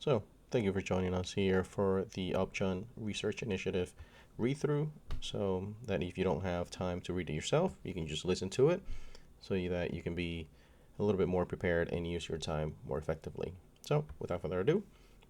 So, thank you for joining us here for the Upjohn Research Initiative read through. So that if you don't have time to read it yourself, you can just listen to it so that you can be a little bit more prepared and use your time more effectively. So, without further ado,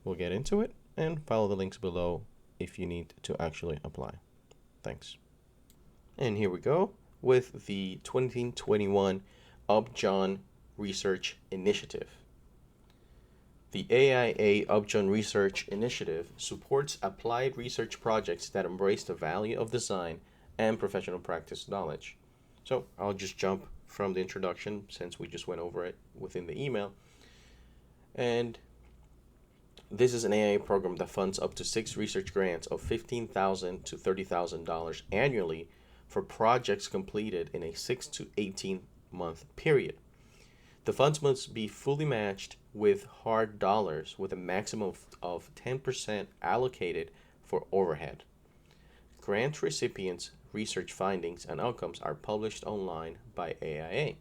we'll get into it and follow the links below if you need to actually apply. Thanks. And here we go with the 2021 Upjohn Research Initiative. The AIA Upjohn Research Initiative supports applied research projects that embrace the value of design and professional practice knowledge. So I'll just jump from the introduction since we just went over it within the email. And this is an AIA program that funds up to 6 research grants of $15,000 to $30,000 annually for projects completed in a 6 to 18 month period. The funds must be fully matched with hard dollars with a maximum of 10% allocated for overhead. Grant recipients' research findings and outcomes are published online by AIA.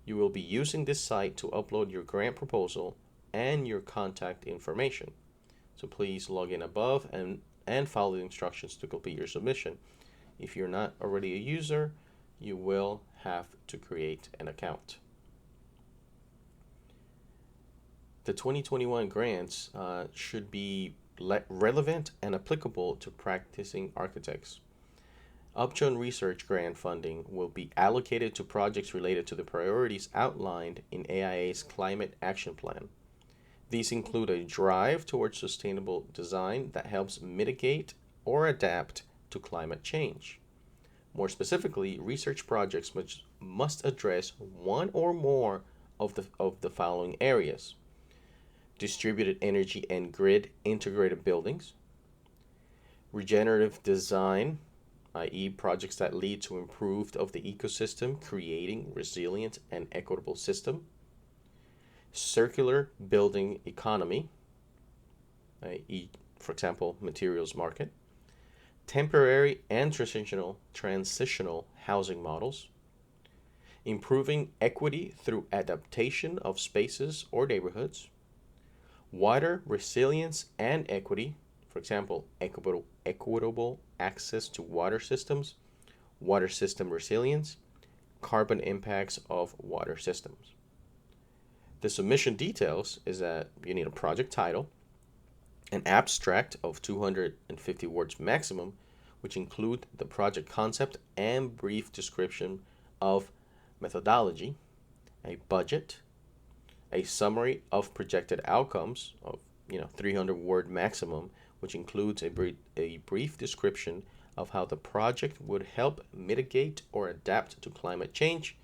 You will be using this site to upload your grant proposal and your contact information. So please log in above and follow the instructions to complete your submission. If you're not already a user, you will have to create an account. The 2021 grants should be relevant and applicable to practicing architects. Upjohn Research Grant funding will be allocated to projects related to the priorities outlined in AIA's Climate Action Plan. These include a drive towards sustainable design that helps mitigate or adapt to climate change. More specifically, research projects must address one or more of the following areas: distributed energy and grid integrated buildings, regenerative design, i.e. projects that lead to improvement of the ecosystem, creating resilient and equitable system, circular building economy, i.e. for example, materials market, temporary and transitional housing models, improving equity through adaptation of spaces or neighborhoods, water resilience and equity, for example, equitable access to water systems, water system resilience, carbon impacts of water systems. The submission details is that you need a project title, an abstract of 250 words maximum, which include the project concept and brief description of methodology, a budget, a summary of projected outcomes of 300 word maximum, which includes a brief description of how the project would help mitigate or adapt to climate change,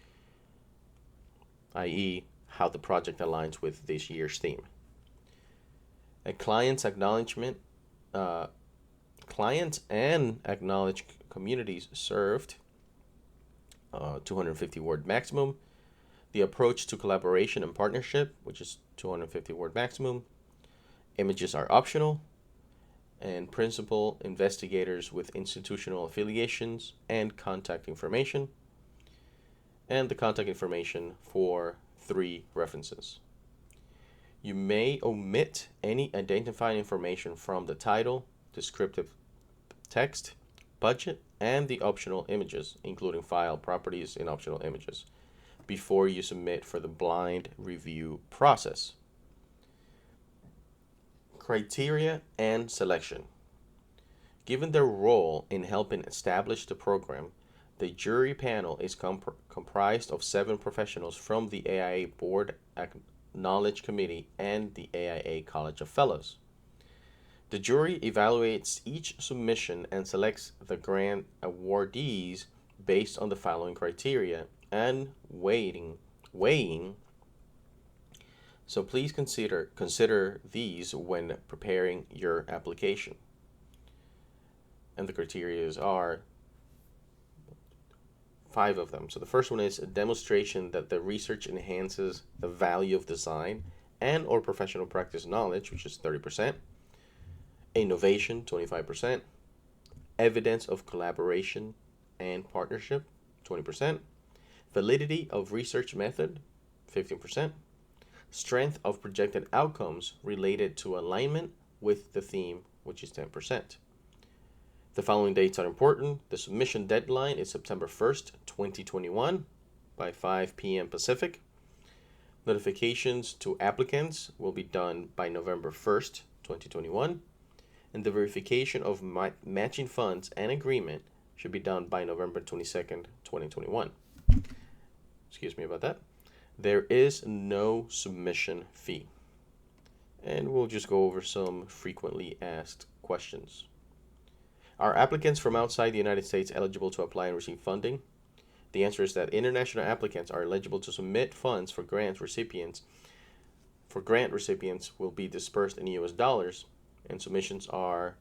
i.e. how the project aligns with this year's theme. A client's acknowledgement, clients and acknowledged communities served, 250 word maximum. The approach to collaboration and partnership, which is 250 word maximum. Images are optional. And principal investigators with institutional affiliations and contact information. And the contact information for 3 references. You may omit any identifying information from the title, descriptive text, budget, and the optional images, including file properties in optional images, before you submit for the blind review process. Criteria and selection. Given their role in helping establish the program, the jury panel is comprised of 7 professionals from the AIA Board Knowledge Committee and the AIA College of Fellows. The jury evaluates each submission and selects the grant awardees based on the following criteria and weighing. So please consider these when preparing your application. And the criteria are 5 of them. So the first one is a demonstration that the research enhances the value of design and or professional practice knowledge, which is 30%. Innovation, 25%. Evidence of collaboration and partnership, 20%. Validity of research method, 15%. strength of projected outcomes related to alignment with the theme, which is 10%. The following dates are important. The submission deadline is September 1st, 2021 by 5 p.m. Pacific. Notifications to applicants will be done by November 1st, 2021. And the verification of matching funds and agreement should be done by November 22nd, 2021. Excuse me about that. There is no submission fee. And we'll just go over some frequently asked questions. Are applicants from outside the United States eligible to apply and receive funding? The answer is that international applicants are eligible to submit funds for grant recipients. Grant recipients will be dispersed in US dollars, and submissions are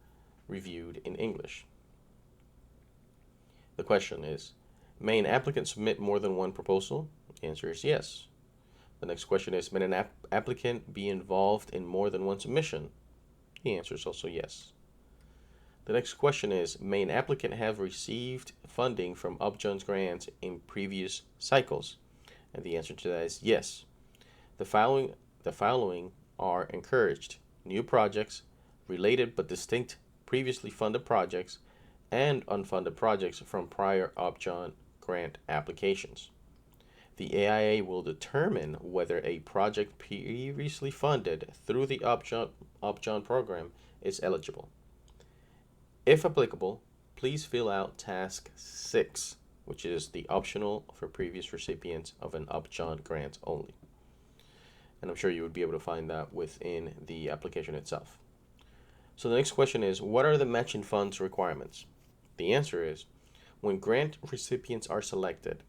reviewed in English. The question is, may an applicant submit more than one proposal? The answer is yes. The next question is, may an applicant be involved in more than one submission? The answer is also yes. The next question is, may an applicant have received funding from Upjohn's grants in previous cycles? And the answer to that is yes. The following are encouraged: new projects, related but distinct previously funded projects, and unfunded projects from prior Upjohn grant applications. The AIA will determine whether a project previously funded through the Upjohn program is eligible. If applicable, please fill out Task 6, which is the optional for previous recipients of an Upjohn grant only. And I'm sure you would be able to find that within the application itself. So the next question is, what are the matching funds requirements? The answer is, when grant recipients are selected,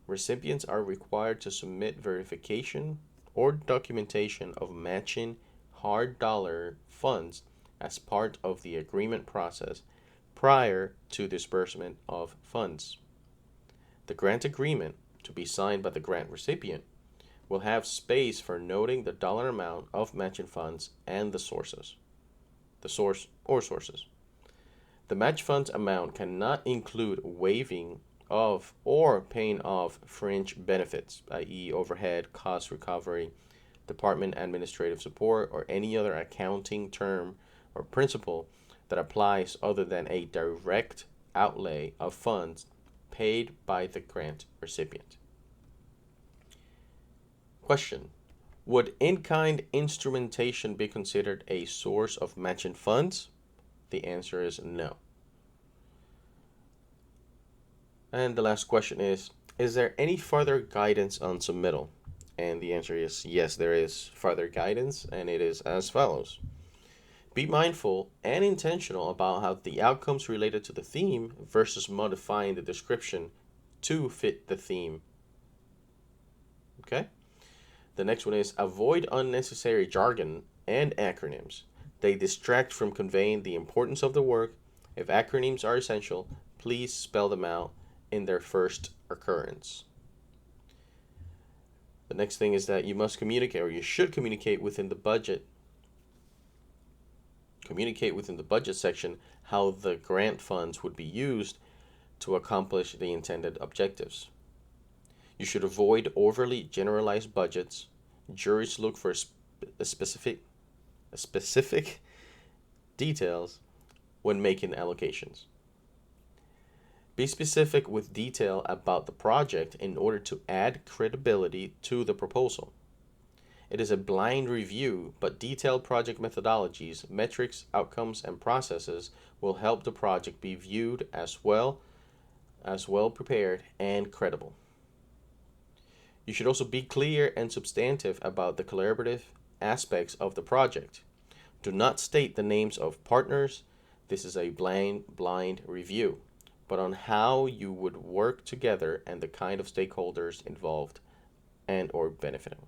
recipients are required to submit verification or documentation of matching hard dollar funds as part of the agreement process prior to disbursement of funds. The grant agreement, to be signed by the grant recipient, will have space for noting the dollar amount of matching funds and the source or sources. The match funds amount cannot include waiving of or paying off fringe benefits, i.e. overhead, cost recovery, department administrative support, or any other accounting term or principle that applies other than a direct outlay of funds paid by the grant recipient. Question: would in-kind instrumentation be considered a source of matching funds? The answer is no. And the last question is there any further guidance on submittal? And the answer is yes, there is further guidance, and it is as follows. Be mindful and intentional about how the outcomes related to the theme versus modifying the description to fit the theme. Okay? The next one is avoid unnecessary jargon and acronyms. They distract from conveying the importance of the work. If acronyms are essential, please spell them out in their first occurrence. The next thing is that you must communicate, or you should communicate within the budget. Communicate within the budget section how the grant funds would be used to accomplish the intended objectives. You should avoid overly generalized budgets. Juries look for specific details when making allocations. Be specific with detail about the project in order to add credibility to the proposal. It is a blind review, but detailed project methodologies, metrics, outcomes, and processes will help the project be viewed as well prepared and credible. You should also be clear and substantive about the collaborative aspects of the project. Do not state the names of partners. This is a blind review, but on how you would work together and the kind of stakeholders involved and or benefiting.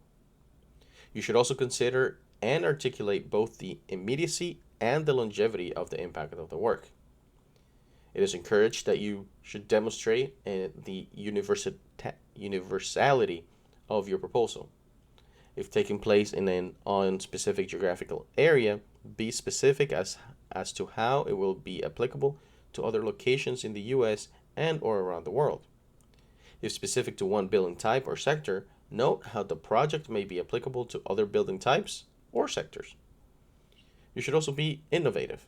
You should also consider and articulate both the immediacy and the longevity of the impact of the work. It is encouraged that you should demonstrate the universality of your proposal. If taking place in an unspecific geographical area, be specific as to how it will be applicable to other locations in the U.S. and or around the world. If specific to one building type or sector, Note how the project may be applicable to other building types or sectors. You should also be innovative.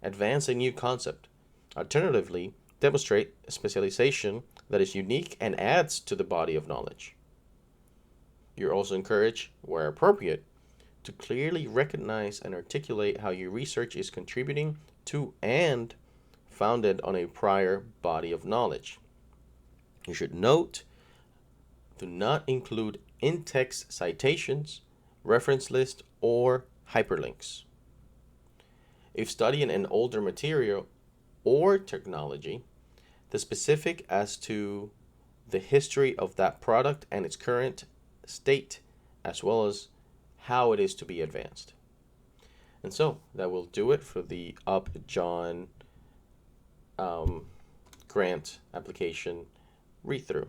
Advance a new concept. Alternatively, demonstrate a specialization that is unique and adds to the body of knowledge. You're also encouraged, where appropriate, to clearly recognize and articulate how your research is contributing to and founded on a prior body of knowledge. You should note, do not include in-text citations, reference lists, or hyperlinks. If studying an older material or technology, the specific as to the history of that product and its current state, as well as how it is to be advanced. And so that will do it for the Upjohn grant application read through.